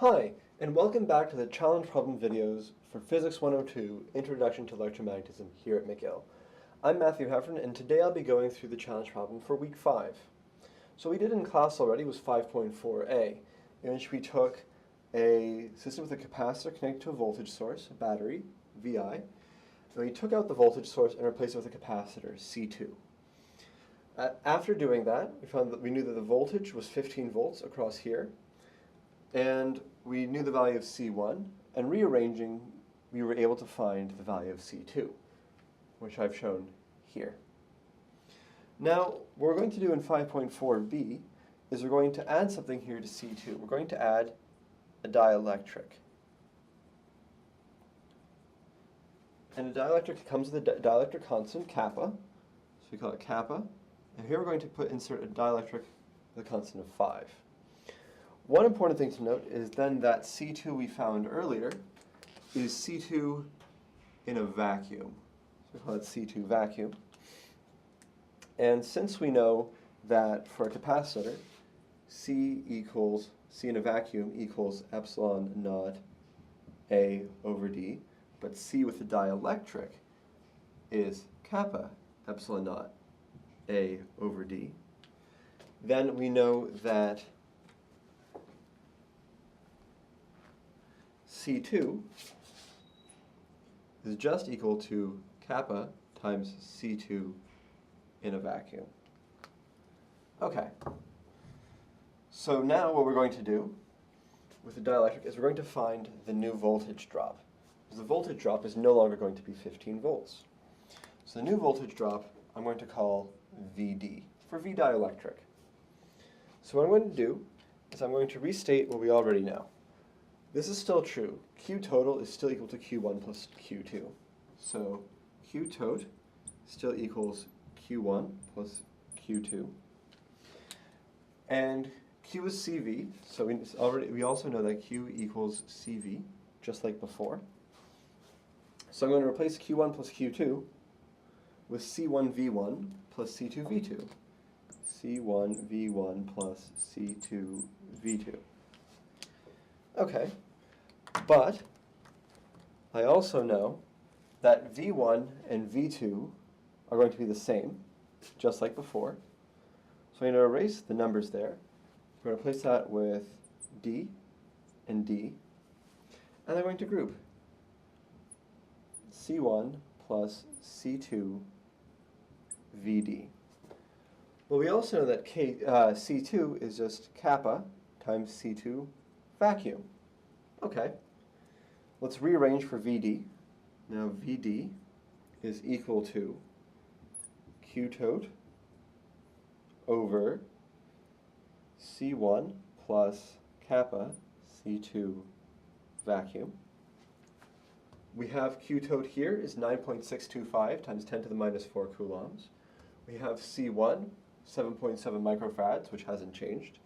Hi, and welcome back to the challenge problem videos for Physics 102, Introduction to Electromagnetism here at McGill. I'm Matthew Heffernan, and today I'll be going through the challenge problem for week 5. So what we did in class already was 5.4a, in which we took a system with a capacitor connected to a voltage source, a battery, VI, and we took out the voltage source and replaced it with a capacitor, C2. After doing that, we knew that the voltage was 15 volts across here, and we knew the value of C1, and rearranging, we were able to find the value of C2, which I've shown here. Now, what we're going to do in 5.4b is we're going to add something here to C2. We're going to add a dielectric. And a dielectric comes with a dielectric constant, kappa, so we call it kappa. And here we're going to insert a dielectric with a constant of 5. One important thing to note is then that C2 we found earlier is C2 in a vacuum. So we call it C2 vacuum. And since we know that for a capacitor, C in a vacuum equals epsilon naught A over D, but C with the dielectric is kappa epsilon naught A over D, then we know that C2 is just equal to kappa times C2 in a vacuum. Okay, so now what we're going to do with the dielectric is we're going to find the new voltage drop. Because the voltage drop is no longer going to be 15 volts. So the new voltage drop I'm going to call VD, for V dielectric. So what I'm going to do is I'm going to restate what we already know. This is still true. Q total is still equal to Q1 plus Q2. So Q tot still equals Q1 plus Q2. And Q is CV, so we also know that Q equals CV, just like before. So I'm going to replace Q1 plus Q2 with C1V1 plus C2V2. C1V1 plus C2V2. Okay, but I also know that V1 and V2 are going to be the same, just like before. So I'm going to erase the numbers there. I'm going to replace that with D and D, and I'm going to group C1 plus C2 VD. Well, we also know that C2 is just kappa times C2 vacuum. Okay, let's rearrange for VD. Now VD is equal to Q tot over C1 plus kappa C2 vacuum. We have Q tot here is 9.625 times 10 to the minus 4 coulombs. We have C1, 7.7 microfarads, which hasn't changed.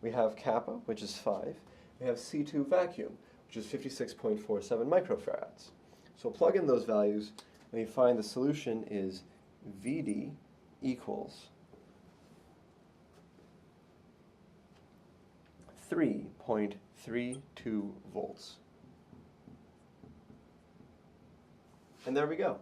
We have kappa, which is 5. We have C2 vacuum, which is 56.47 microfarads. So plug in those values, and you find the solution is VD equals 3.32 volts. And there we go.